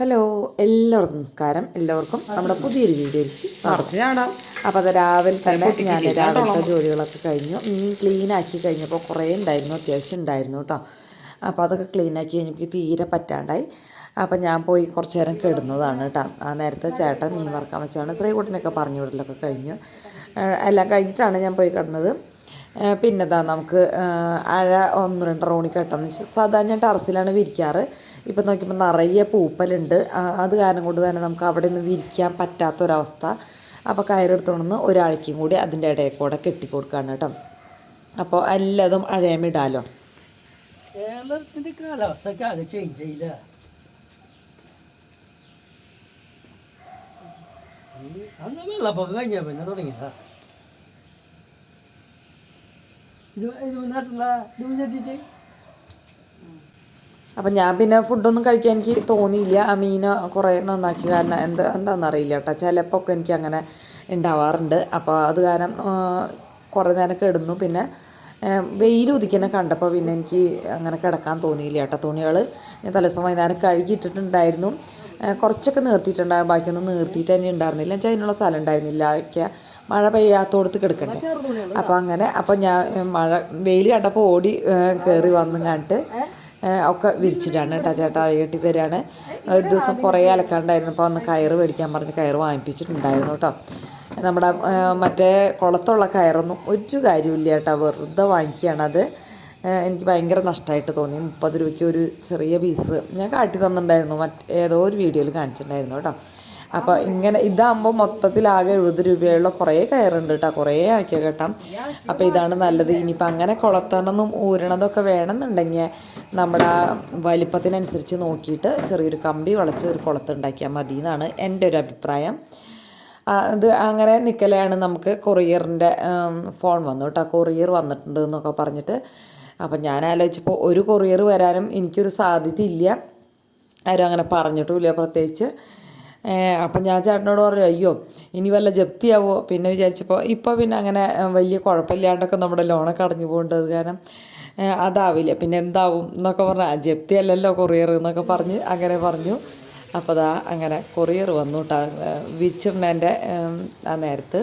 Hello, എല്ലാവർക്കും നമസ്കാരം. എല്ലാവർക്കും നമ്മുടെ പുതിയൊരു വീഡിയോയിലേക്ക് സ്വാഗതം. അപ്പോൾ അത് രാവിലെ തന്നെ ഞാൻ രാവിലത്തെ ജോലികളൊക്കെ കഴിഞ്ഞു. ക്ലീൻ ആക്കി കഴിഞ്ഞപ്പോൾ കുറേ ഉണ്ടായിരുന്നു, അത്യാവശ്യം ഉണ്ടായിരുന്നു കേട്ടോ. അപ്പോൾ അതൊക്കെ ക്ലീൻ ആക്കി കഴിഞ്ഞപ്പോൾ തീരെ പറ്റാണ്ടായി. അപ്പം ഞാൻ പോയി കുറച്ച് നേരം കിടന്നതാണ് കേട്ടോ. ആ നേരത്തെ ചേട്ടൻ മീൻ വറുക്കാൻ വെച്ചാണ് ശ്രീകുട്ടനൊക്കെ പറഞ്ഞു വിടലൊക്കെ കഴിഞ്ഞു. എല്ലാം കഴിഞ്ഞിട്ടാണ് ഞാൻ പോയി കിടന്നത്. പിന്നെ നമുക്ക് അഴ 1-2 റൗണി കെട്ടാന്ന് വെച്ചാൽ സാധാരണ ഞാൻ ടെറസിലാണ് വിരിക്കാറ്. ഇപ്പം നോക്കിയപ്പോൾ നിറയെ പൂപ്പലുണ്ട്. അത് കാരണം കൊണ്ട് തന്നെ നമുക്ക് അവിടെ നിന്ന് വിരിക്കാൻ പറ്റാത്തൊരവസ്ഥ. അപ്പോൾ കയറെടുത്തോണ്ട് ഒരാഴ്ചയും കൂടി അതിൻ്റെ ഇടയിൽ കൂടെ കെട്ടിക്കൊടുക്കുകയാണ് കേട്ടോ. അപ്പോൾ എല്ലാതും അഴയമിടാലോ. കേരളത്തിൻ്റെ കാലാവസ്ഥയ്ക്ക് ആകെ ചേഞ്ച് ചെയ്യില്ല. അന്ന് വെള്ളപ്പൊക്കം കഴിഞ്ഞാൽ പിന്നെ തുടങ്ങിയതാ. അപ്പം ഞാൻ പിന്നെ ഫുഡൊന്നും കഴിക്കാൻ എനിക്ക് തോന്നിയില്ല. ആ മീൻ കുറേ നന്നാക്കി കാരണം എന്താണെന്നറിയില്ല കേട്ടോ. ചിലപ്പോൾ ഒക്കെ എനിക്ക് അങ്ങനെ ഉണ്ടാവാറുണ്ട്. അപ്പോൾ അത് കാരണം കുറേ നേരം കിടന്നു. പിന്നെ വെയിൽ ഉദിക്കണ കണ്ടപ്പോൾ പിന്നെ എനിക്ക് അങ്ങനെ കിടക്കാൻ തോന്നിയില്ല കേട്ടോ. തുണികൾ ഞാൻ തലേദിവസം വൈകുന്നേരം കഴുകിയിട്ടിട്ടുണ്ടായിരുന്നു. കുറച്ചൊക്കെ നിർത്തിയിട്ടുണ്ടായിരുന്നു, ബാക്കിയൊന്നും നിർത്തിയിട്ട് തന്നെ ഉണ്ടായിരുന്നില്ല. എനിക്ക് അതിനുള്ള സ്ഥലം ഉണ്ടായിരുന്നില്ല. മഴ പെയ്യാത്തോടത്ത് കിടക്കണ്ടേ. അപ്പോൾ ഞാൻ വെയിൽ കണ്ടപ്പോൾ ഓടി കയറി വന്നു കണ്ടിട്ട് ഒക്കെ വിരിച്ചിട്ടാണ് കേട്ടോ. ചേട്ടാ കെട്ടി തരാണ്. ഒരു ദിവസം കുറേ അലക്കാണ്ടായിരുന്നു. അപ്പോൾ അന്ന് കയറ് മേടിക്കാൻ പറഞ്ഞ് കയറ് വാങ്ങിപ്പിച്ചിട്ടുണ്ടായിരുന്നു കേട്ടോ. നമ്മുടെ മറ്റേ കുളത്തുള്ള കയറൊന്നും ഒരു കാര്യമില്ല കേട്ടോ, വെറുതെ വാങ്ങിക്കുകയാണത്. എനിക്ക് ഭയങ്കര നഷ്ടമായിട്ട് തോന്നി. 30 രൂപയ്ക്ക് ഒരു ചെറിയ പീസ് ഞാൻ കാട്ടി തന്നിട്ടുണ്ടായിരുന്നു, ഏതോ ഒരു വീഡിയോയിൽ കാണിച്ചിട്ടുണ്ടായിരുന്നു കേട്ടോ. അപ്പോൾ ഇങ്ങനെ ഇതാകുമ്പോൾ മൊത്തത്തിലാകെ 70 രൂപയുള്ള കുറേ കയറുണ്ട് കേട്ടോ, കുറേ ആക്കിയ കേട്ടോ. അപ്പോൾ ഇതാണ് നല്ലത്. ഇനിയിപ്പോൾ അങ്ങനെ കുളത്തണമെന്നും ഊരണതൊക്കെ വേണമെന്നുണ്ടെങ്കിൽ നമ്മുടെ വലിപ്പത്തിനനുസരിച്ച് നോക്കിയിട്ട് ചെറിയൊരു കമ്പി വളച്ച് ഒരു കുളത്തുണ്ടാക്കിയാൽ മതി എന്നാണ് എൻ്റെ ഒരു അഭിപ്രായം. അത് അങ്ങനെ നിൽക്കലാണ്. നമുക്ക് കൊറിയറിൻ്റെ ഫോൺ വന്നു കേട്ടോ. കൊറിയർ വന്നിട്ടുണ്ട് എന്നൊക്കെ പറഞ്ഞിട്ട്. അപ്പം ഞാൻ ആലോചിച്ചപ്പോൾ ഒരു കൊറിയർ വരാനും എനിക്കൊരു സാധ്യതയില്ല, ആരും അങ്ങനെ പറഞ്ഞിട്ടുമില്ല പ്രത്യേകിച്ച്. അപ്പം ഞാൻ ചേട്ടനോട് പറഞ്ഞു, അയ്യോ ഇനി വല്ല ജപ്തിയാവോ. പിന്നെ വിചാരിച്ചപ്പോൾ ഇപ്പോൾ പിന്നെ അങ്ങനെ വലിയ കുഴപ്പമില്ലാണ്ടൊക്കെ നമ്മുടെ ലോണൊക്കെ അടഞ്ഞു പോകേണ്ടത് കാരണം അതാവില്ല. പിന്നെ എന്താവും എന്നൊക്കെ പറഞ്ഞാൽ ജപ്തി അല്ലല്ലോ കൊറിയർ എന്നൊക്കെ പറഞ്ഞ് അങ്ങനെ പറഞ്ഞു. അപ്പോൾ അതാ അങ്ങനെ കൊറിയർ വന്നു കേട്ടോ വിരിച്ചിടുന്നതിൻ്റെ ആ നേരത്ത്.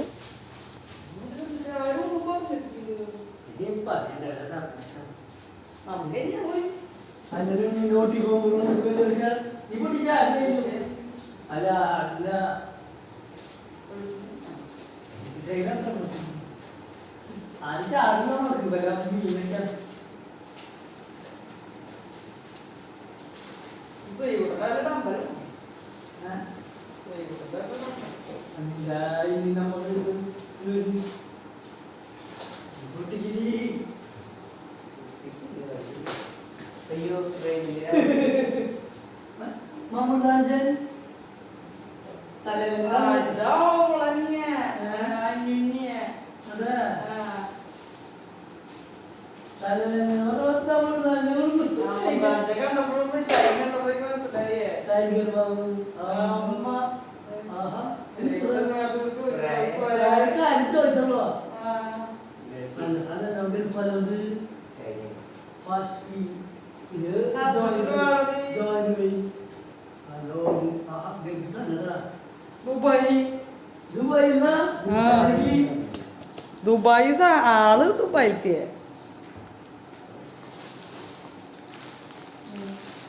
ദുബായ് ആള് ദുബായിലെത്തിയേ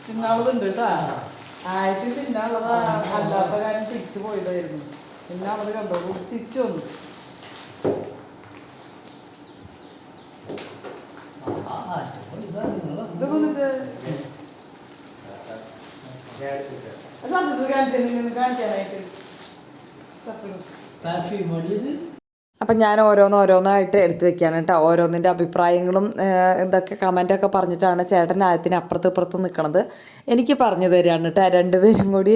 തിന്നാളുണ്ട് കേട്ടാ. ആയിട്ട് തിന്നാനുള്ളതാ, അല്ലാത്ത കാര്യം തിരിച്ചു പോയതായിരുന്നു. പിന്നെ അവര് കണ്ടോ തിരിച്ചു വന്നു. ഇത് വന്നിട്ട് കാണിക്കാനായിട്ട് അപ്പം ഞാൻ ഓരോന്നായിട്ട് എടുത്ത് വെക്കുകയാണ് കേട്ടോ. ഓരോന്നിൻ്റെ അഭിപ്രായങ്ങളും ഇതൊക്കെ കമൻറ്റൊക്കെ പറഞ്ഞിട്ടാണ് ചേട്ടൻ ആയത്തിന് അപ്പുറത്ത് ഇപ്പുറത്ത് നിൽക്കണത് എനിക്ക് പറഞ്ഞു തരികയാണ് കേട്ടോ. രണ്ടുപേരും കൂടി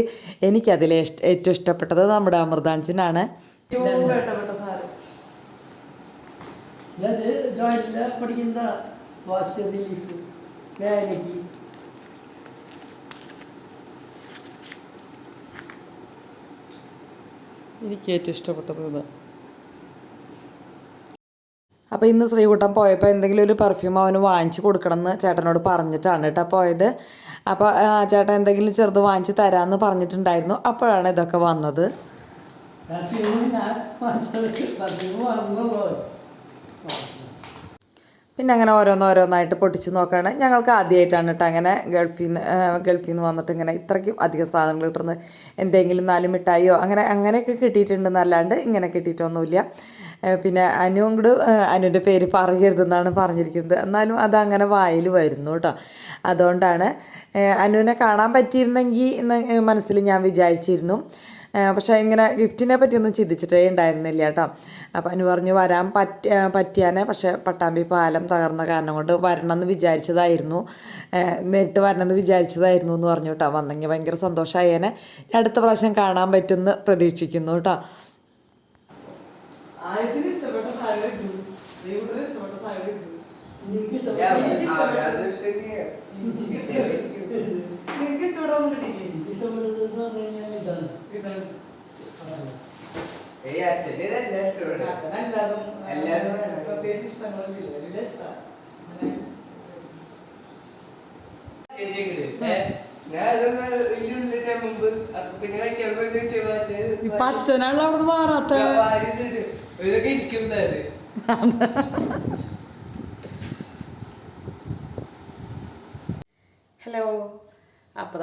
എനിക്കതിൽ ഏറ്റവും ഇഷ്ടപ്പെട്ടത് നമ്മുടെ അമൃതാഞ്ചനാണ്. എനിക്ക് ഏറ്റവും ഇഷ്ടപ്പെട്ടത് ഇത്. അപ്പോൾ ഇന്ന് ശ്രീകുട്ടൻ പോയപ്പോൾ എന്തെങ്കിലും ഒരു പെർഫ്യൂം അവന് വാങ്ങിച്ചു കൊടുക്കണം എന്ന് ചേട്ടനോട് പറഞ്ഞിട്ടാണ് കേട്ടോ പോയത്. അപ്പോൾ ചേട്ടൻ എന്തെങ്കിലും ചെറുത് വാങ്ങിച്ച് തരാമെന്ന് പറഞ്ഞിട്ടുണ്ടായിരുന്നു. അപ്പോഴാണ് ഇതൊക്കെ വന്നത്. പിന്നെ അങ്ങനെ ഓരോന്നോരോന്നായിട്ട് പൊട്ടിച്ച് നോക്കുകയാണ്. ഞങ്ങൾക്ക് ആദ്യമായിട്ടാണ് കേട്ടോ അങ്ങനെ ഗൾഫിൽ നിന്ന് വന്നിട്ട് ഇങ്ങനെ ഇത്രയ്ക്കും അധികം സാധനങ്ങൾ കിട്ടുന്നത്. എന്തെങ്കിലും 4 മിഠായിയോ അങ്ങനെയൊക്കെ കിട്ടിയിട്ടുണ്ടെന്നല്ലാണ്ട് ഇങ്ങനെ കിട്ടിയിട്ടൊന്നുമില്ല. പിന്നെ അനുവിൻ്റെ പേര് പറയരുതെന്നാണ് പറഞ്ഞിരിക്കുന്നത്. എന്നാലും അതങ്ങനെ വായിൽ വരുന്നു കേട്ടോ. അതുകൊണ്ടാണ് അനുവിനെ കാണാൻ പറ്റിയിരുന്നെങ്കിൽ എന്ന് മനസ്സിൽ ഞാൻ വിചാരിച്ചിരുന്നു. പക്ഷേ ഇങ്ങനെ ഗിഫ്റ്റിനെ പറ്റിയൊന്നും ചിന്തിച്ചിട്ടേ ഉണ്ടായിരുന്നില്ല കേട്ടോ. അപ്പോൾ അനു പറഞ്ഞു വരാൻ പറ്റിയാനെ, പക്ഷേ പട്ടാമ്പി പാലം തകർന്ന കാരണം കൊണ്ട് വരണമെന്ന് വിചാരിച്ചതായിരുന്നു, നേരിട്ട് വരണമെന്ന് വിചാരിച്ചതായിരുന്നു എന്ന് പറഞ്ഞു കേട്ടോ. വന്നെങ്കിൽ ഭയങ്കര സന്തോഷമായേനെ. അടുത്ത പ്രാവശ്യം കാണാൻ പറ്റുമെന്ന് പ്രതീക്ഷിക്കുന്നു കേട്ടോ. ഇപ്പൊ അച്ഛനാണല്ലോ അവിടെ മാറാത്ത. ഹലോ. അപ്പോൾ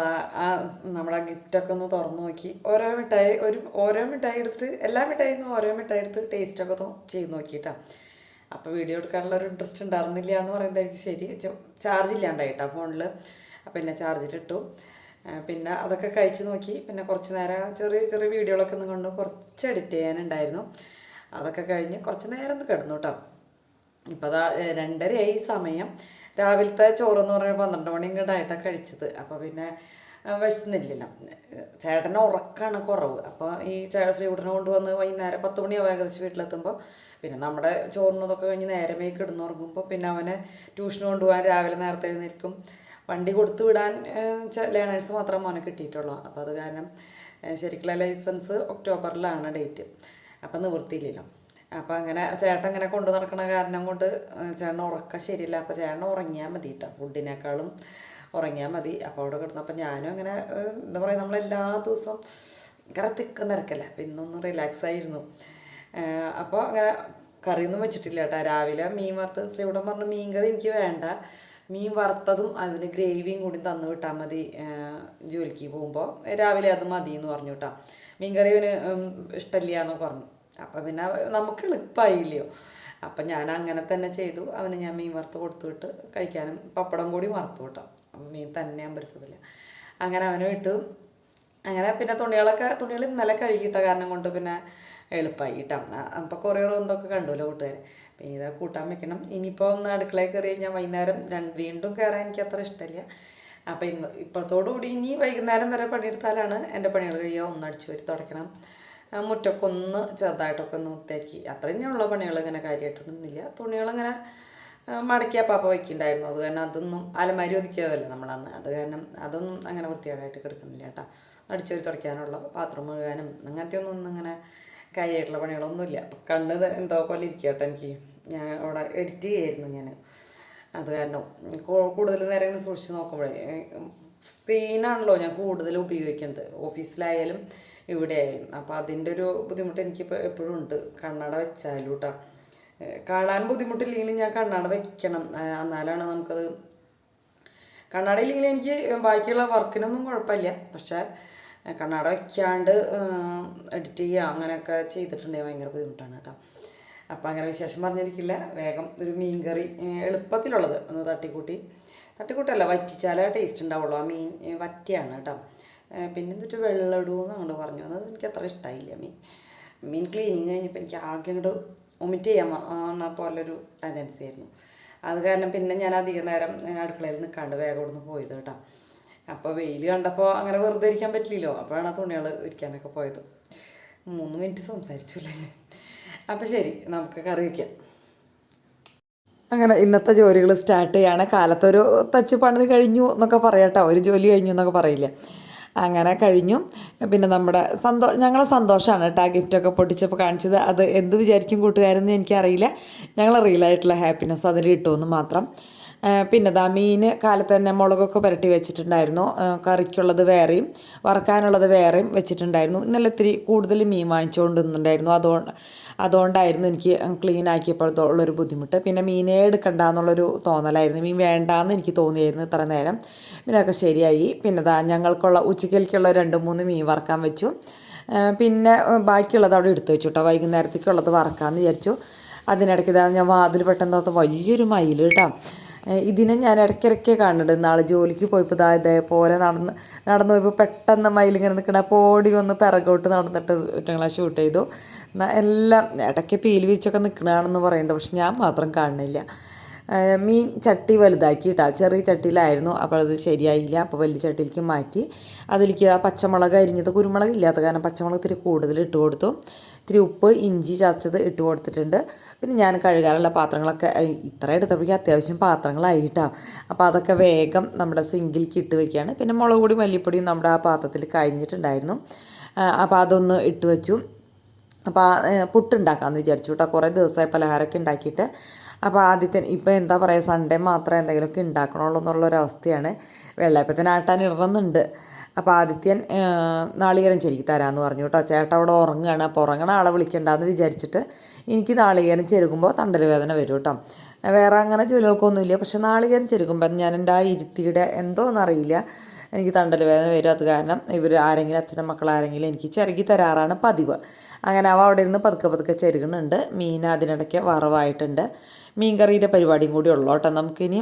നമ്മുടെ ഗിഫ്റ്റൊക്കെ ഒന്ന് തുറന്നു നോക്കി. ഓരോ മിഠായി എടുത്തിട്ട് എല്ലാ മിഠായിന്ന് ഓരോ മിഠായി എടുത്ത് ടേസ്റ്റൊക്കെ ചെയ്ത് നോക്കിയിട്ടാണ്. അപ്പോൾ വീഡിയോ എടുക്കാനുള്ള ഒരു ഇൻട്രസ്റ്റ് ഉണ്ടായിരുന്നില്ല എന്ന് പറയുന്നതായിരിക്കും ശരി. ചാർജ് ഇല്ലാണ്ടായിട്ടാണ് ഫോണിൽ. അപ്പോൾ പിന്നെ ചാർജിലിട്ടു. പിന്നെ അതൊക്കെ കഴിച്ച് നോക്കി. പിന്നെ കുറച്ച് നേരം ചെറിയ ചെറിയ വീഡിയോകളൊക്കെ ഒന്ന് കൊണ്ട് കുറച്ച് എഡിറ്റ് ചെയ്യാനുണ്ടായിരുന്നു. അതൊക്കെ കഴിഞ്ഞ് കുറച്ച് നേരം ഒന്ന് കിടന്നു കേട്ടോ. ഇപ്പോൾ അതാ 2:30 സമയം. രാവിലത്തെ ചോറെന്ന് പറഞ്ഞാൽ 12 മണി ഇങ്ങോട്ടായിട്ടാണ് കഴിച്ചത്. അപ്പോൾ പിന്നെ വിശന്നില്ലല്ലോ. ചേട്ടൻ്റെ ഉറക്കമാണ് കുറവ്. അപ്പോൾ ഈ ശ്രീകുട്ടനെ കൊണ്ടുവന്ന് വൈകുന്നേരം 10 മണിയാവും ഏകദേശം വീട്ടിലെത്തുമ്പോൾ. പിന്നെ നമ്മുടെ ചോറിനതൊക്കെ കഴിഞ്ഞ് നേരമേ കിടന്നുറങ്ങുമ്പോൾ പിന്നെ അവനെ ട്യൂഷന് കൊണ്ടുപോകാൻ രാവിലെ നേരത്തെ എഴുന്നേൽക്കും. വണ്ടി കൊടുത്തു വിടാൻ ലേണേഴ്സ് മാത്രം മോനെ കിട്ടിയിട്ടുള്ളൂ. അപ്പോൾ അത് കാരണം ശരിക്കുള്ള ലൈസൻസ് ഒക്ടോബറിലാണ് ഡേറ്റ്. അപ്പം നിവൃത്തിയില്ലല്ലോ. അപ്പോൾ അങ്ങനെ ചേട്ടൻ ഇങ്ങനെ കൊണ്ടു നടക്കണ കാരണം കൊണ്ട് ചേട്ടൻ ഉറക്കം ശരിയില്ല. അപ്പോൾ ചേട്ടൻ ഉറങ്ങിയാൽ മതി കേട്ടോ, ഫുഡിനേക്കാളും ഉറങ്ങിയാൽ മതി. അപ്പോൾ അവിടെ കിടന്നപ്പോൾ ഞാനും അങ്ങനെ എന്താ പറയുക, നമ്മളെല്ലാ ദിവസവും ഭയങ്കര തിക്ക് നിരക്കല്ലേ. അപ്പം ഇന്നൊന്ന് റിലാക്സ് ആയിരുന്നു. അപ്പോൾ അങ്ങനെ കറിയൊന്നും വെച്ചിട്ടില്ല കേട്ടോ. രാവിലെ മീൻ വറുത്തത് ശ്രീകുട്ടൻ പറഞ്ഞു മീൻ കറി എനിക്ക് വേണ്ട, മീൻ വറുത്തതും അതിന് ഗ്രേവിയും കൂടി തന്നു വിട്ടാൽ മതി, ജോലിക്ക് പോകുമ്പോൾ രാവിലെ അത് മതി എന്ന് പറഞ്ഞു കേട്ടോ. മീൻ കറി അവന് ഇഷ്ടമില്ല എന്നൊക്കെ പറഞ്ഞു. അപ്പം പിന്നെ നമുക്ക് എളുപ്പമായില്ലയോ. അപ്പം ഞാൻ അങ്ങനെ തന്നെ ചെയ്തു. അവന് ഞാൻ മീൻ വറുത്ത് കൊടുത്തു വിട്ട് കഴിക്കാനും പപ്പടം കൂടി വറുത്തു കേട്ടോ. മീൻ തന്നെ ഞാൻ പരിസരത്തില്ല. അങ്ങനെ അവന് വിട്ടു. അങ്ങനെ പിന്നെ തുണികൾ ഇന്നലെ കഴുകിയിട്ട കാരണം കൊണ്ട് പിന്നെ എളുപ്പമായി കേട്ടോ. അപ്പോൾ കൊറിയർ എന്തൊക്കെ കണ്ടുല്ലോ കൂട്ടുകാർ. പിന്നെ ഇതാ കൂട്ടാൻ വെക്കണം. ഇനിയിപ്പോൾ ഒന്ന് അടുക്കളയിൽ കയറി കഴിഞ്ഞാൽ വൈകുന്നേരം വീണ്ടും കയറാൻ എനിക്ക് അത്ര ഇഷ്ടമില്ല. അപ്പോൾ ഇപ്പോഴത്തോടുകൂടി ഇനി വൈകുന്നേരം വരെ പണിയെടുത്താലാണ് എൻ്റെ പണികൾ കഴിയുക. ഒന്ന് അടിച്ചു വരി തുടയ്ക്കണം, മുറ്റൊക്കെ ഒന്ന് ചെറുതായിട്ടൊക്കെ ഒന്ന് വൃത്തിയാക്കി. അത്ര തന്നെയുള്ള പണികൾ, ഇങ്ങനെ കാര്യമായിട്ടൊന്നുമില്ല. തുണികളിങ്ങനെ മടക്കിയ പാപ്പ വയ്ക്കുന്നുണ്ടായിരുന്നു. അത് കാരണം അതൊന്നും അലമാരി ഒതുക്കിയതല്ലേ നമ്മളന്ന്. അത് കാരണം അതൊന്നും അങ്ങനെ വൃത്തികേടായിട്ട് കിടക്കുന്നില്ല കേട്ടോ. അടിച്ചു വരി തുടയ്ക്കാനുള്ള പാത്രം മുഴുകാനും അങ്ങനത്തെ ഒന്നും ഇങ്ങനെ കാര്യമായിട്ടുള്ള പണികളൊന്നുമില്ല. അപ്പം കണ്ണ് എന്തോ പോലെ ഇരിക്കുക കേട്ടോ എനിക്ക്. ഞാൻ അവിടെ എഡിറ്റ് ചെയ്യായിരുന്നു ഞാൻ. അത് കാരണം കൂടുതൽ നേരം ഇങ്ങനെ സൂക്ഷിച്ച് നോക്കുമ്പോഴേ സ്ക്രീനാണല്ലോ ഞാൻ കൂടുതൽ ഉപയോഗിക്കുന്നത്, ഓഫീസിലായാലും ഇവിടെ ആയാലും. അപ്പോൾ അതിൻ്റെ ഒരു ബുദ്ധിമുട്ട് എനിക്കിപ്പോൾ എപ്പോഴും ഉണ്ട്. കണ്ണട വെച്ചാലും കേട്ടോ, കാണാൻ ബുദ്ധിമുട്ടില്ലെങ്കിലും ഞാൻ കണ്ണട വെക്കണം. എന്നാലാണ് നമുക്കത്. കണ്ണടയില്ലെങ്കിൽ എനിക്ക് ബാക്കിയുള്ള വർക്കിനൊന്നും കുഴപ്പമില്ല. പക്ഷേ കണ്ണട വയ്ക്കാണ്ട് എഡിറ്റ് ചെയ്യുക അങ്ങനെയൊക്കെ ചെയ്തിട്ടുണ്ടെങ്കിൽ ഭയങ്കര ബുദ്ധിമുട്ടാണ് കേട്ടോ. അപ്പോൾ അങ്ങനെ വിശേഷം പറഞ്ഞിരിക്കില്ല. വേഗം ഒരു മീൻ കറി എളുപ്പത്തിലുള്ളത് ഒന്ന് തട്ടിക്കൂട്ടല്ല, വറ്റിച്ചാലേ ടേസ്റ്റ് ഉണ്ടാവുള്ളൂ. ആ മീൻ വറ്റിയാണ് കേട്ടോ. പിന്നെ എന്നിട്ട് വെള്ളം ഇടുമെന്ന് അങ്ങോട്ട് പറഞ്ഞു. അത് എനിക്ക് അത്ര ഇഷ്ടമായില്ല. മീൻ ക്ലീനിങ് കഴിഞ്ഞപ്പോൾ എനിക്ക് ആകെ അങ്ങോട്ട് വൊമിറ്റ് ചെയ്യാൻ പോലൊരു ടെൻഡൻസി ആയിരുന്നു. അത് കാരണം പിന്നെ ഞാൻ അധികം നേരം അടുക്കളയിൽ നിൽക്കാണ്ട് വേഗം ഇവിടുന്ന് പോയത് കേട്ടോ. അപ്പോൾ വെയിൽ കണ്ടപ്പോൾ അങ്ങനെ വെറുതെ ഇരിക്കാൻ പറ്റില്ലല്ലോ. അപ്പോഴാണ് ആ തുണികൾ ഇരിക്കാനൊക്കെ പോയത്. 3 മിനിറ്റ് സംസാരിച്ചില്ല ഞാൻ. അപ്പോൾ ശരി, നമുക്ക് കറി വയ്ക്കാം. അങ്ങനെ ഇന്നത്തെ ജോലികൾ സ്റ്റാർട്ട് ചെയ്യാണ്. കാലത്തൊരു തച്ച് പണിത് കഴിഞ്ഞു എന്നൊക്കെ പറയാം കേട്ടോ. ഒരു ജോലി കഴിഞ്ഞു എന്നൊക്കെ പറയില്ല. അങ്ങനെ കഴിഞ്ഞു. പിന്നെ നമ്മുടെ ഞങ്ങളെ സന്തോഷമാണ് കേട്ടോ ആ ഗിഫ്റ്റൊക്കെ പൊട്ടിച്ചപ്പോൾ കാണിച്ചത്. അത് എന്ത് വിചാരിക്കും കൂട്ടുകാരെന്ന് എനിക്കറിയില്ല. ഞങ്ങൾ റിയലായിട്ടുള്ള ഹാപ്പിനെസ് അതിൽ കിട്ടുമെന്ന് മാത്രം. പിന്നെ ദാ മീൻ കാലത്ത് തന്നെ മുളകൊക്കെ പുരട്ടി വെച്ചിട്ടുണ്ടായിരുന്നു. കറിക്കുള്ളത് വേറെയും വറക്കാനുള്ളത് വേറെയും വെച്ചിട്ടുണ്ടായിരുന്നു. ഇന്നലെ ഇത്തിരി കൂടുതൽ മീൻ വാങ്ങിച്ചുകൊണ്ടിരുന്നുണ്ടായിരുന്നു. അതുകൊണ്ടായിരുന്നു എനിക്ക് ക്ലീൻ ആക്കിയപ്പോഴത്തുള്ളൊരു ബുദ്ധിമുട്ട്. പിന്നെ മീനേ എടുക്കണ്ട എന്നുള്ളൊരു തോന്നലായിരുന്നു. മീൻ വേണ്ടാന്ന് എനിക്ക് തോന്നിയായിരുന്നു ഇത്ര നേരം. പിന്നെ അതൊക്കെ ശരിയായി. പിന്നെ ദാ ഞങ്ങൾക്കുള്ള ഉച്ചക്കലേക്കുള്ള 2-3 മീൻ വറക്കാൻ വെച്ചു. പിന്നെ ബാക്കിയുള്ളത് അവിടെ എടുത്തു വെച്ചു കേട്ടോ. വൈകുന്നേരത്തേക്കുള്ളത് വറക്കാമെന്ന് വിചാരിച്ചു. അതിനിടയ്ക്ക് ഇതാണ് ഞാൻ വാതിൽ പെട്ടെന്ന് വലിയൊരു മയിൽ കേട്ടോ. ഇതിനെ ഞാൻ ഇടയ്ക്കിടയ്ക്ക് കാണുന്നുണ്ട്. നാളെ ജോലിക്ക് പോയപ്പോൾ ഇതേപോലെ നടന്നു പോയപ്പോൾ പെട്ടെന്ന് മയിലിങ്ങനെ നിൽക്കണം. അപ്പോൾ ഓടി വന്ന് പിറകോട്ട് നടന്നിട്ട് ഞങ്ങളെ ഷൂട്ട് ചെയ്തു. എല്ലാം ഇടയ്ക്ക് പീലി വിരിച്ചൊക്കെ നിൽക്കണമെന്ന് പറയുന്നുണ്ട്. പക്ഷെ ഞാൻ മാത്രം കാണുന്നില്ല. മീൻ ചട്ടി വലുതാക്കി കേട്ടോ. ചെറിയ ചട്ടിയിലായിരുന്നു. അപ്പോൾ അത് ശരിയായില്ല. അപ്പോൾ വലിയ ചട്ടിയിലേക്ക് മാറ്റി. അതിലേക്ക് പച്ചമുളക് അരിഞ്ഞത്, കുരുമുളക് ഇല്ലാത്ത കാരണം പച്ചമുളക് ഇത്തിരി കൂടുതൽ ഇട്ട് കൊടുത്തു. ഇത്തിരി ഉപ്പ്, ഇഞ്ചി ചതച്ചത് ഇട്ട് കൊടുത്തിട്ടുണ്ട്. പിന്നെ ഞാൻ കഴുകാനുള്ള പാത്രങ്ങളൊക്കെ ഇത്ര എടുത്തപ്പോഴേക്കും അത്യാവശ്യം പാത്രങ്ങളായിട്ടാണ്. അപ്പോൾ അതൊക്കെ വേഗം നമ്മുടെ സിങ്കിലേക്ക് ഇട്ട് വയ്ക്കുകയാണ്. പിന്നെ മുളക് പൊടി മല്ലിപ്പൊടിയും നമ്മുടെ ആ പാത്രത്തിൽ കഴിഞ്ഞിട്ടുണ്ടായിരുന്നു. അപ്പോൾ അതൊന്ന് ഇട്ട് വെച്ചു. അപ്പോൾ പുട്ടുണ്ടാക്കാമെന്ന് വിചാരിച്ചു കേട്ടോ. കുറേ ദിവസമായി പലഹാരമൊക്കെ ഉണ്ടാക്കിയിട്ട്. അപ്പോൾ ആദ്യത്തെ ഇപ്പോൾ എന്താ പറയുക, സൺഡേ മാത്രമേ എന്തെങ്കിലുമൊക്കെ ഉണ്ടാക്കണുള്ളൂ എന്നുള്ളൊരവസ്ഥയാണ്. വെള്ളയപ്പത്തിന് ആട്ടാൻ ഇടുന്നുണ്ട്. അപ്പോൾ ആദിത്യൻ നാളികേരം ചെരുക്കി തരാമെന്ന് പറഞ്ഞു കേട്ടോ. ചേട്ടൻ അവിടെ ഉറങ്ങുകയാണ്. അപ്പോൾ ഉറങ്ങണ ആളെ വിളിക്കണ്ടെന്ന് വിചാരിച്ചിട്ട് എനിക്ക് നാളികേരം ചെരുകുമ്പോൾ തണ്ടൽ വേദന വരും കേട്ടോ. വേറെ അങ്ങനെ ജോലികൾക്കൊന്നുമില്ല. പക്ഷെ നാളികേരം ചെരുകുമ്പോൾ ഞാൻ എൻ്റെ ആ ഇരുത്തിയുടെ എന്തോന്നറിയില്ല, എനിക്ക് തണ്ടൽ വേദന വരും. അത് കാരണം ഇവർ ആരെങ്കിലും, അച്ഛനും മക്കളാരെങ്കിലും എനിക്ക് ചിരകി തരാറാണ് പതിവ്. അങ്ങനെ അവ അവിടെ ഇരുന്ന് പതുക്കെ ചെരുകുന്നുണ്ട്. മീൻ അതിനിടയ്ക്ക് വറവായിട്ടുണ്ട്. മീൻ കറിയുടെ പരിപാടിയും കൂടി ഉള്ളൂ കേട്ടോ. നമുക്കിനി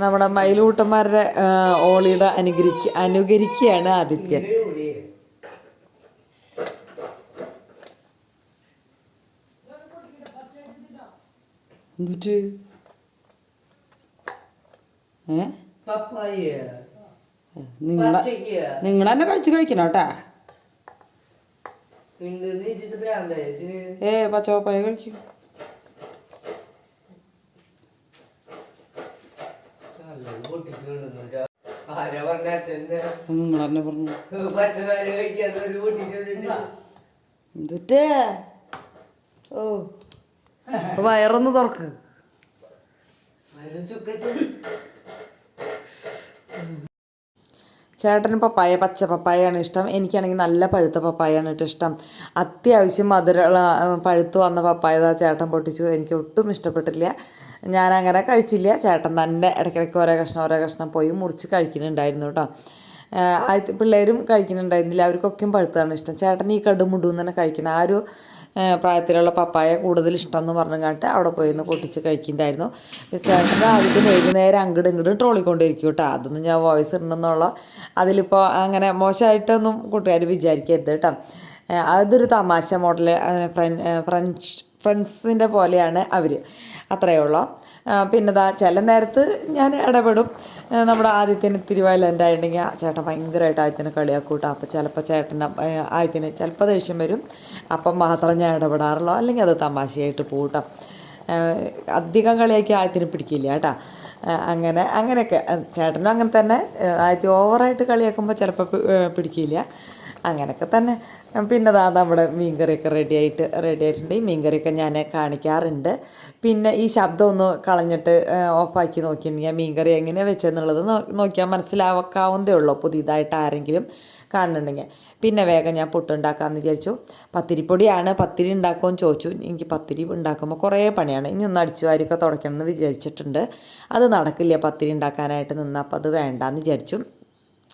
നമ്മുടെ മയിലൂട്ടന്മാരുടെ ഓളിയുടെ അനുകരിക്കുകയാണ് ആദിത്യൻ. എന്നിട്ട് നിങ്ങൾ തന്നെ കഴിക്കണം കേട്ടാ. പച്ചപ്പപ്പായ കഴിക്കും. നിങ്ങൾ തന്നെ പറഞ്ഞു എന്നിട്ടേ വയറൊന്ന് തുറക്ക്. ചേട്ടന് പപ്പായ, പച്ച പപ്പായാണ് ഇഷ്ടം. എനിക്കാണെങ്കിൽ നല്ല പഴുത്ത പപ്പായാണ് ഇഷ്ടം. അത്യാവശ്യം മധുരമുള്ള പഴുത്ത് വന്ന പപ്പായ ചേട്ടൻ പൊട്ടിച്ചു. എനിക്ക് ഒട്ടും ഇഷ്ടപ്പെട്ടില്ല. ഞാനങ്ങനെ കഴിച്ചില്ല. ചേട്ടൻ തന്നെ ഇടയ്ക്കിടയ്ക്ക് ഓരോ കഷ്ണം പോയി മുറിച്ച് കഴിക്കുന്നുണ്ടായിരുന്നു കേട്ടോ. പിള്ളേരും കഴിക്കുന്നുണ്ടായിരുന്നില്ല. അവർക്കൊക്കെയും പഴുത്താണ് ഇഷ്ടം. ചേട്ടൻ ഈ കടുമുടുന്ന് തന്നെ കഴിക്കണം. ആ ഒരു പ്രായത്തിലുള്ള പപ്പായ കൂടുതൽ ഇഷ്ടം എന്ന് പറഞ്ഞങ്ങാട്ട് അവിടെ പോയി ഒന്ന് പൊട്ടിച്ച് കഴിക്കുന്നുണ്ടായിരുന്നു. ചേട്ടൻ്റെ ആദ്യത്തെ വൈകുന്നേരം ഇങ്ങോട്ടും ട്രോളിക്കൊണ്ടിരിക്കും കേട്ടോ. അതൊന്നും ഞാൻ വോയിസ് ഇടണമെന്നുള്ള അതിലിപ്പോൾ അങ്ങനെ മോശമായിട്ടൊന്നും കൂട്ടുകാർ വിചാരിക്കരുത് കേട്ടോ. അതൊരു തമാശ മോഡൽ ഫ്രണ്ട്സിൻ്റെ പോലെയാണ് അവർ, അത്രയേ ഉള്ളൂ. പിന്നെ ചില നേരത്ത് ഞാൻ ഇടപെടും. നമ്മുടെ ആദ്യത്തിന് ഇത്തിരി വയലൻ്റ് ആയിട്ടുണ്ടെങ്കിൽ ചേട്ടൻ ഭയങ്കരമായിട്ട് ആദ്യത്തിനെ കളിയാക്കും കേട്ടോ. അപ്പോൾ ചിലപ്പോൾ ചേട്ടൻ്റെ ആദ്യത്തിന് ചിലപ്പോൾ ദേഷ്യം വരും. അപ്പം മാത്രം ഞാൻ ഇടപെടാറുള്ളൂ. അല്ലെങ്കിൽ അത് തമാശയായിട്ട് പോകും കേട്ടോ. അധികം കളിയാക്കി ആദ്യത്തിന് പിടിക്കില്ല കേട്ടോ. അങ്ങനെയൊക്കെ ചേട്ടനും അങ്ങനെ തന്നെ. ആദ്യത്തെ ഓവറായിട്ട് കളിയാക്കുമ്പോൾ ചിലപ്പോൾ പിടിക്കില്ല. അങ്ങനെയൊക്കെ തന്നെ. പിന്നെ നമ്മുടെ മീൻകറിയൊക്കെ റെഡി ആയിട്ടുണ്ട്. ഈ മീൻകറിയൊക്കെ ഞാൻ കാണിക്കാറുണ്ട്. പിന്നെ ഈ ശബ്ദം ഒന്ന് കളഞ്ഞിട്ട് ഓഫാക്കി നോക്കിയിട്ടുണ്ടെങ്കിൽ മീൻകറി എങ്ങനെയാണ് വെച്ചതെന്നുള്ളത് നോക്കിയാൽ മനസ്സിലാക്കാവുന്നതേ ഉള്ളൂ, പുതിയതായിട്ട് ആരെങ്കിലും കാണുന്നുണ്ടെങ്കിൽ. പിന്നെ വേഗം ഞാൻ പുട്ടുണ്ടാക്കാമെന്ന് വിചാരിച്ചു. പത്തിരിപ്പൊടിയാണ്. പത്തിരി ഉണ്ടാക്കുമെന്ന് ചോദിച്ചു. എനിക്ക് പത്തിരി ഉണ്ടാക്കുമ്പോൾ കുറേ പണിയാണ്. ഇനി ഒന്ന് അടിച്ചു വാരിയൊക്കെ തുടയ്ക്കണം എന്ന് വിചാരിച്ചിട്ടുണ്ട്. അത് നടക്കില്ല പത്തിരി ഉണ്ടാക്കാനായിട്ട് നിന്നാൽ. അപ്പോൾ അത് വേണ്ടാന്ന് വിചാരിച്ചു.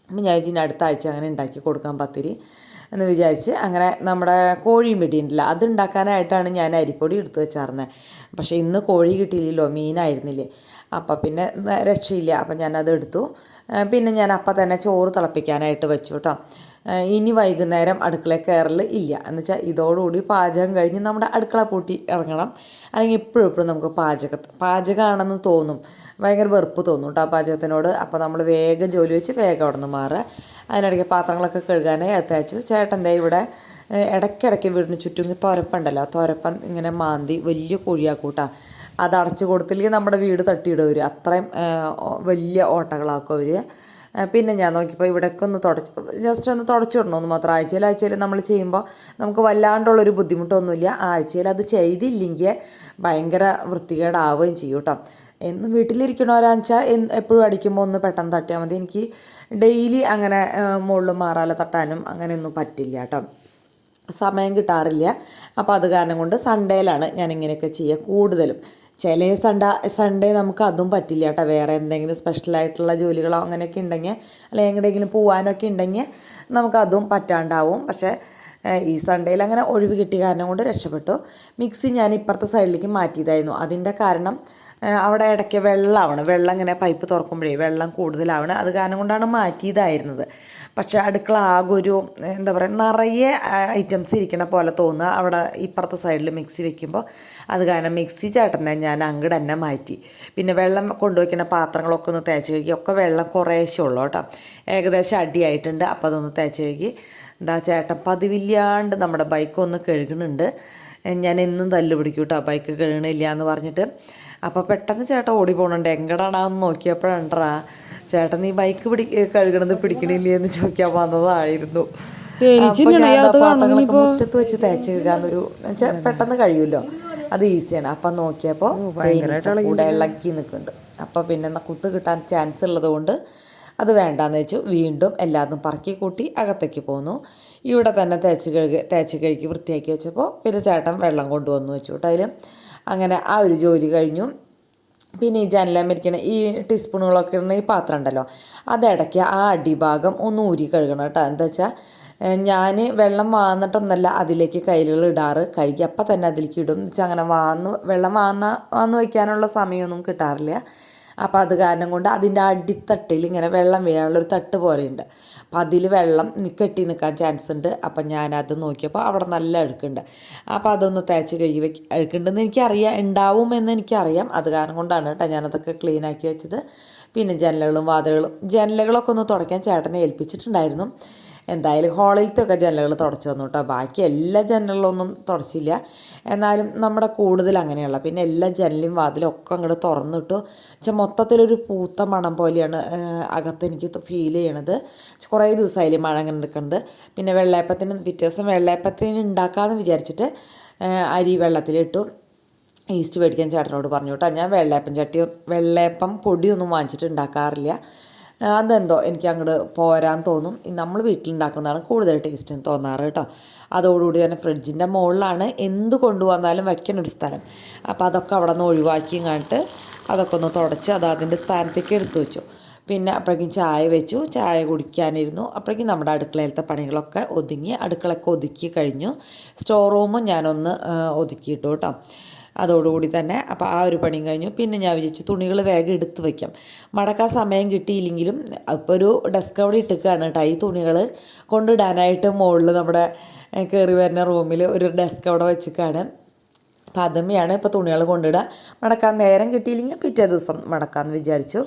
അപ്പം ഞാൻ വിചാരിച്ചു അടുത്ത ആഴ്ച അങ്ങനെ ഉണ്ടാക്കി കൊടുക്കാൻ പത്തിരി എന്ന് വിചാരിച്ച് അങ്ങനെ നമ്മുടെ കോഴിയും പിടിയുണ്ടല്ലോ, അത് ഉണ്ടാക്കാനായിട്ടാണ് ഞാൻ അരിപ്പൊടി എടുത്ത് വെച്ചായിരുന്നത്. പക്ഷേ ഇന്ന് കോഴി കിട്ടിയില്ലല്ലോ, മീനായിരുന്നില്ലേ. അപ്പം പിന്നെ രക്ഷയില്ല. അപ്പം ഞാനത് എടുത്തു. പിന്നെ ഞാൻ അപ്പം തന്നെ ചോറ് തിളപ്പിക്കാനായിട്ട് വെച്ചു കേട്ടോ. ഇനി വൈകുന്നേരം അടുക്കളയിൽ കയറൽ ഇല്ല. എന്ന് വെച്ചാൽ ഇതോടുകൂടി പാചകം കഴിഞ്ഞ് നമ്മുടെ അടുക്കള പൂട്ടി ഇറങ്ങണം. അല്ലെങ്കിൽ എപ്പോഴും നമുക്ക് പാചകമാണെന്ന് തോന്നും. ഭയങ്കര വെറുപ്പ് തോന്നും കേട്ടോ ആ പാചകത്തിനോട്. അപ്പോൾ നമ്മൾ വേഗം ജോലി വെച്ച് വേഗം അവിടെ നിന്ന് മാറുക. അതിനിടയ്ക്ക് പാത്രങ്ങളൊക്കെ കഴുകാനായി അത്യാച്ചു. ചേട്ടൻ്റെ ഇവിടെ ഇടയ്ക്കിടയ്ക്ക് വീടിന് ചുറ്റും തുരപ്പുണ്ടല്ലോ, തുരപ്പൻ ഇങ്ങനെ മാന്തി വലിയ കുഴിയാക്കൂട്ടാ. അത് അടച്ചു കൊടുത്തില്ലെങ്കിൽ നമ്മുടെ വീട് തട്ടിയിടും അവർ. അത്രയും വലിയ ഓട്ടകളാക്കും അവർ. പിന്നെ ഞാൻ നോക്കിയപ്പോൾ ഇവിടെയൊക്കെ ഒന്ന് ജസ്റ്റ് ഒന്ന് തുടച്ചു വിടണമെന്ന് മാത്രം. ആഴ്ചയിൽ നമ്മൾ ചെയ്യുമ്പോൾ നമുക്ക് വല്ലാണ്ടുള്ളൊരു ബുദ്ധിമുട്ടൊന്നുമില്ല. ആഴ്ചയിൽ അത് ചെയ്തില്ലെങ്കിൽ ഭയങ്കര വൃത്തികേടാവുകയും ചെയ്യും കേട്ടോ. എന്നും വീട്ടിലിരിക്കണവരാണെന്ന് വെച്ചാൽ എപ്പോഴും അടിക്കുമ്പോൾ ഒന്ന് പെട്ടെന്ന് തട്ടിയാൽ മതി. എനിക്ക് ഡെയിലി അങ്ങനെ മുകളിൽ മാറാല തട്ടാനും അങ്ങനെയൊന്നും പറ്റില്ല കേട്ടോ, സമയം കിട്ടാറില്ല. അപ്പോൾ അത് കാരണം കൊണ്ട് സൺഡേയിലാണ് ഞാൻ ഇങ്ങനെയൊക്കെ ചെയ്യുക കൂടുതലും. ചില സൺഡേ നമുക്ക് അതും പറ്റില്ല കേട്ടോ. വേറെ എന്തെങ്കിലും സ്പെഷ്യലായിട്ടുള്ള ജോലികളോ അങ്ങനെയൊക്കെ ഉണ്ടെങ്കിൽ, അല്ലെങ്കിൽ എങ്ങനെയെങ്കിലും പോകാനൊക്കെ ഉണ്ടെങ്കിൽ നമുക്കതും പറ്റാണ്ടാവും. പക്ഷേ ഈ സൺഡേയിൽ അങ്ങനെ ഒഴിവ് കിട്ടിയ കാരണം കൊണ്ട് രക്ഷപ്പെട്ടു. മിക്സി ഞാൻ ഇപ്പുറത്തെ സൈഡിലേക്ക് മാറ്റിയതായിരുന്നു. അതിൻ്റെ കാരണം അവിടെ ഇടയ്ക്ക് വെള്ളം ഇങ്ങനെ പൈപ്പ് തുറക്കുമ്പോഴേ വെള്ളം കൂടുതലാവണം. അത് കാരണം കൊണ്ടാണ് മാറ്റിയതായിരുന്നത്. പക്ഷേ അടുക്കള ആകെ ഒരു എന്താ പറയുക, നിറയെ ഐറ്റംസ് ഇരിക്കണ പോലെ തോന്നുക അവിടെ ഇപ്പുറത്തെ സൈഡിൽ മിക്സി വെക്കുമ്പോൾ. അത് കാരണം മിക്സി ചേട്ടനെ ഞാൻ അങ്ങോട്ട് തന്നെ മാറ്റി. പിന്നെ വെള്ളം കൊണ്ടുവയ്ക്കുന്ന പാത്രങ്ങളൊക്കെ ഒന്ന് തേച്ച് കഴുകി. ഒക്കെ വെള്ളം കുറേശ്ശേ ഉള്ളൂ കേട്ടോ, ഏകദേശം അടിയായിട്ടുണ്ട്. അപ്പോൾ അതൊന്ന് തേച്ച് കഴുകി. എന്താ ചേട്ടൻ പതിവില്ലാണ്ട് നമ്മുടെ ബൈക്കൊന്ന് കഴുകുന്നുണ്ട്. ഞാൻ എന്നും തല്ല് പിടിക്കും കേട്ടോ ബൈക്ക് കഴുകണില്ല എന്ന് പറഞ്ഞിട്ട്. അപ്പോൾ പെട്ടെന്ന് ചേട്ടൻ ഓടി പോകുന്നുണ്ട്. എങ്ങടാണെന്ന് നോക്കിയപ്പോഴാ ചേട്ടൻ ഈ ബൈക്ക് കഴുകണത് പിടിക്കണില്ലേ എന്ന് ചോദിക്കാൻ വന്നതായിരുന്നു. അപ്പോൾ ഞാൻ പാത്രങ്ങളൊക്കെ മുറ്റത്ത് വെച്ച് തേച്ച് കഴുകാന്നൊരു വെച്ചാൽ പെട്ടെന്ന് കഴിയുമല്ലോ, അത് ഈസിയാണ്. അപ്പം നോക്കിയപ്പോൾ കൂടെ ഇളക്കി നിൽക്കുന്നുണ്ട്. അപ്പോൾ പിന്നെ കുത്ത് കിട്ടാൻ ചാൻസ് ഉള്ളത് കൊണ്ട് അത് വേണ്ടാന്ന് വെച്ചു. വീണ്ടും എല്ലാതും പറക്കി കൂട്ടി അകത്തേക്ക് പോന്നു. ഇവിടെ തന്നെ തേച്ച് കഴുകി വൃത്തിയാക്കി വെച്ചപ്പോൾ പിന്നെ ചേട്ടൻ വെള്ളം കൊണ്ടുവന്ന് വെച്ചു കേട്ടോ അതിൽ. അങ്ങനെ ആ ഒരു ജോലി കഴിഞ്ഞു. പിന്നെ ഈ ജനലമരിക്കണ ഈ ടീസ്പൂണുകളൊക്കെ ഇടുന്ന ഈ പാത്രം ഉണ്ടല്ലോ, അതിടയ്ക്ക് ആ അടിഭാഗം ഒന്ന് ഊരി കഴുകണം കേട്ടോ. എന്താ വെച്ചാൽ ഞാൻ വെള്ളം വാന്നിട്ടൊന്നല്ല അതിലേക്ക് കയ്യിലുകൾ ഇടാറ്, കഴുകി അപ്പം തന്നെ അതിലേക്ക് ഇടും. എന്ന് വെച്ചാൽ അങ്ങനെ വെള്ളം വാന്ന് വയ്ക്കാനുള്ള സമയമൊന്നും കിട്ടാറില്ല. അപ്പോൾ അത് കാരണം കൊണ്ട് അതിൻ്റെ അടിത്തട്ടിൽ ഇങ്ങനെ വെള്ളം വീഴാനുള്ളൊരു തട്ട് പോലെയുണ്ട്. അപ്പം അതിൽ വെള്ളം കെട്ടി നിൽക്കാൻ ചാൻസ് ഉണ്ട്. അപ്പം ഞാനത് നോക്കിയപ്പോൾ അവിടെ നല്ല അഴുക്കുണ്ട്. അപ്പോൾ അതൊന്ന് തേച്ച് കഴുകി അഴുക്കുണ്ടെന്ന് എനിക്കറിയാം, ഉണ്ടാവുമെന്ന് എനിക്കറിയാം. അത് കാരണം കൊണ്ടാണ് കേട്ടോ ഞാനതൊക്കെ ക്ലീനാക്കി വെച്ചത്. പിന്നെ ജനലുകളൊക്കെ ഒന്ന് തുടയ്ക്കാൻ ചേട്ടനെ ഏൽപ്പിച്ചിട്ടുണ്ടായിരുന്നു. എന്തായാലും ഹോളിലത്തൊക്കെ ജനലുകൾ തുടച്ചു തന്നു കേട്ടോ. ബാക്കി എല്ലാ ജനലുകളൊന്നും തുടച്ചില്ല. എന്നാലും നമ്മുടെ കൂടുതൽ അങ്ങനെയുള്ള പിന്നെ എല്ലാ ജനലും വാതിലും ഒക്കെ അങ്ങോട്ട് തുറന്നിട്ടു. വെച്ചാൽ മൊത്തത്തിലൊരു പൂത്ത മണം പോലെയാണ് അകത്ത് എനിക്ക് ഫീൽ ചെയ്യണത്. കുറേ ദിവസമായില്ലേ മഴ അങ്ങനെ നിൽക്കുന്നത്. പിന്നെ പിറ്റേ ദിവസം വെള്ളയപ്പത്തിന് ഉണ്ടാക്കാമെന്ന് വിചാരിച്ചിട്ട് അരി വെള്ളത്തിലിട്ടു. ഈസ്റ്റ് മേടിക്കാൻ ചേട്ടനോട് പറഞ്ഞു കേട്ടോ. ഞാൻ വെള്ളയപ്പം പൊടിയൊന്നും വാങ്ങിച്ചിട്ട് ഉണ്ടാക്കാറില്ല. അതെന്തോ എനിക്ക് അങ്ങോട്ട് പോരാൻ തോന്നും. നമ്മൾ വീട്ടിലുണ്ടാക്കുന്നതാണ് കൂടുതൽ ടേസ്റ്റ് തോന്നാറ് കേട്ടോ. അതോടുകൂടി തന്നെ ഫ്രിഡ്ജിൻ്റെ മുകളിലാണ് എന്ത് കൊണ്ടുവന്നാലും വയ്ക്കാനൊരു സ്ഥലം. അപ്പോൾ അതൊക്കെ അവിടെ നിന്ന് ഒഴിവാക്കിയും കണ്ടിട്ട് അതൊക്കെ ഒന്ന് തുടച്ച് അത് അതിൻ്റെ സ്ഥാനത്തേക്ക് എടുത്തു വെച്ചു. പിന്നെ അപ്പോഴേക്കും ചായ വെച്ചു, ചായ കുടിക്കാനിരുന്നു. അപ്പോഴേക്കും നമ്മുടെ അടുക്കളയിലത്തെ പണികളൊക്കെ അടുക്കളയൊക്കെ ഒതുക്കി കഴിഞ്ഞു. സ്റ്റോർ റൂമും ഞാനൊന്ന് ഒതുക്കിയിട്ടു കേട്ടോ. അതോടുകൂടി തന്നെ അപ്പോൾ ആ ഒരു പണിയും കഴിഞ്ഞു. പിന്നെ ഞാൻ വിചാരിച്ചു തുണികൾ വേഗം എടുത്ത് വയ്ക്കാം. മടക്കാൻ സമയം കിട്ടിയില്ലെങ്കിലും ഇപ്പോൾ ഒരു ഡെസ്ക് അവിടെ ഇട്ടിക്കുകയാണ് കേട്ടോ. ഈ തുണികൾ കൊണ്ടിടാനായിട്ട് മുകളിൽ നമ്മുടെ കയറി വരുന്ന റൂമിൽ ഒരു ഡെസ്ക് അവിടെ വെച്ചിട്ടാണ്. അപ്പോൾ അതുമ്മയാണ് ഇപ്പോൾ തുണികൾ കൊണ്ടിടുക. മടക്കാൻ നേരം കിട്ടിയില്ലെങ്കിൽ പിറ്റേ ദിവസം മടക്കാമെന്ന് വിചാരിച്ചു.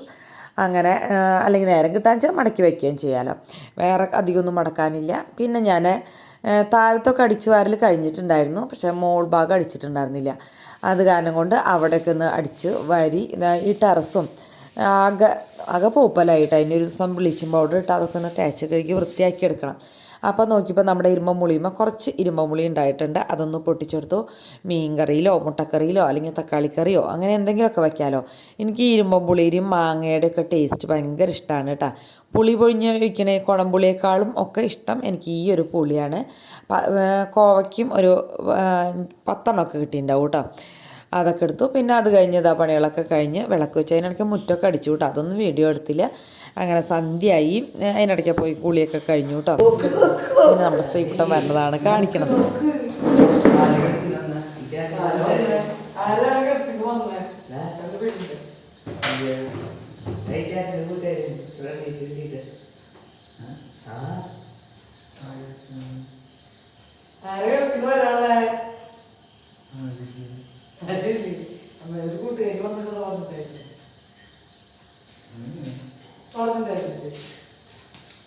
അങ്ങനെ അല്ലെങ്കിൽ നേരം കിട്ടാന്ന് വെച്ചാൽ മടക്കി വയ്ക്കുകയും ചെയ്യാമല്ലോ. വേറെ അധികമൊന്നും മടക്കാനില്ല. പിന്നെ ഞാൻ താഴത്തൊക്കെ അടിച്ചു വാരൽ കഴിഞ്ഞിട്ടുണ്ടായിരുന്നു, പക്ഷേ മോൾ ഭാഗം അടിച്ചിട്ടുണ്ടായിരുന്നില്ല. അത് കാരണം കൊണ്ട് അവിടെയൊക്കെ ഒന്ന് അടിച്ച് വാരി ഈ ടെറസും ആകെ പൂപ്പലായിട്ട് അതിനൊരു ദിവസം ബ്ലീച്ചിങ് പൗഡർ ഇട്ട് അതൊക്കെ ഒന്ന് തേച്ച് കഴുകി വൃത്തിയാക്കി എടുക്കണം. അപ്പോൾ നോക്കിയപ്പോൾ നമ്മുടെ കുറച്ച് ഇരുമ്പുളി ഉണ്ടായിട്ടുണ്ട്. അതൊന്ന് പൊട്ടിച്ചെടുത്തു. മീൻ കറിയിലോ മുട്ടക്കറിയിലോ അല്ലെങ്കിൽ തക്കാളിക്കറിയോ അങ്ങനെ എന്തെങ്കിലുമൊക്കെ വയ്ക്കാമല്ലോ. എനിക്ക് ഈ ഇരുമ്പുളിയും മാങ്ങയുടെ ഒക്കെ ടേസ്റ്റ് ഭയങ്കര ഇഷ്ടമാണ് കേട്ടോ. പുളി പൊഴിഞ്ഞൊഴിക്കണ കുടംപുളിയേക്കാളും ഒക്കെ ഇഷ്ടം എനിക്ക് ഈ ഒരു പുളിയാണ്. കോവയ്ക്കും ഒരു 10 എണ്ണമൊക്കെ കിട്ടിയിട്ടുണ്ടാവും കേട്ടോ. അതൊക്കെ എടുത്തു. പിന്നെ അത് കഴിഞ്ഞത് ആ പണികളൊക്കെ കഴിഞ്ഞ് വിളക്ക് വെച്ച് അതിനിടയ്ക്ക് മുറ്റമൊക്കെ അടിച്ചു കേട്ടോ. അതൊന്നും വീഡിയോ എടുത്തില്ല. അങ്ങനെ സന്ധ്യയായി. അതിനിടയ്ക്ക് പോയി കുളിയൊക്കെ കഴിഞ്ഞു കേട്ടോ. പിന്നെ നമ്മുടെ ശ്രീകുട്ടൻ വരുന്നതാണ് കാണിക്കണത്.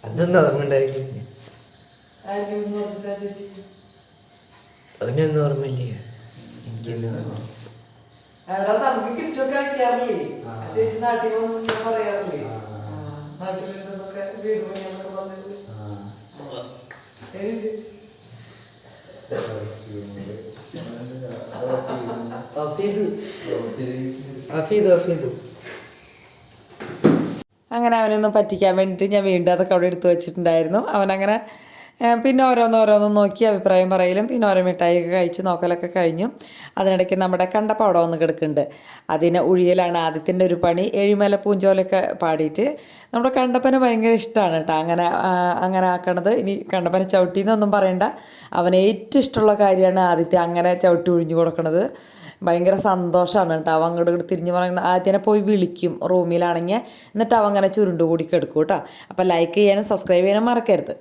അതൊന്നും ഓർമ്മയുണ്ടായിരിക്കും. അവനൊന്നും ഓർമ്മയില്ലേ? എനിക്കൊന്നും ഓർമ്മ. നമുക്ക് കിറ്റൊക്കെ അടിക്കാറില്ലേ? ചേച്ചി നാട്ടിൽ വന്ന് പറയാറില്ലേ? നാട്ടിലുണ്ടെന്നൊക്കെ വീട് പണിയാന്നൊക്കെ പറഞ്ഞത്. അങ്ങനെ അവനൊന്നും പറ്റിക്കാൻ വേണ്ടിയിട്ട് ഞാൻ വീണ്ടും അതൊക്കെ അവിടെ എടുത്തു വെച്ചിട്ടുണ്ടായിരുന്നു. അവനങ്ങനെ പിന്നെ ഓരോന്നോരോന്നും നോക്കി അഭിപ്രായം പറയലും പിന്നെ ഓരോ മിഠായിയൊക്കെ കഴിച്ച് നോക്കലൊക്കെ കഴിഞ്ഞു. അതിനിടയ്ക്ക് നമ്മുടെ കണ്ടപ്പം അവിടെ വന്ന് കിടക്കുന്നുണ്ട്. അതിന് ഉഴിയലാണ് ആദ്യത്തിൻ്റെ ഒരു പണി. എഴിമല പൂഞ്ചോലൊക്കെ പാടിയിട്ട് നമ്മുടെ കണ്ടപ്പന് ഭയങ്കര ഇഷ്ടമാണ് കേട്ടോ അങ്ങനെ ആക്കണത്. ഇനി കണ്ടപ്പന് ചവിട്ടിന്നൊന്നും പറയണ്ട, അവന് ഏറ്റവും ഇഷ്ടമുള്ള കാര്യമാണ് ആദ്യത്തെ അങ്ങനെ ചവിട്ടി ഒഴിഞ്ഞു കൊടുക്കണത്. ഭയങ്കര സന്തോഷമാണ് കേട്ടോ. അവൻ അങ്ങോട്ട് തിരിഞ്ഞ് പറയുന്ന ആദ്യനെ പോയി വിളിക്കും റൂമിലാണെങ്കിൽ. എന്നിട്ട് അവൻ അങ്ങനെ ചുരുണ്ട് കൂടി കിടക്കും കേട്ടോ. അപ്പോൾ ലൈക്ക് ചെയ്യാനും സബ്സ്ക്രൈബ് ചെയ്യാനും മറക്കരുത്.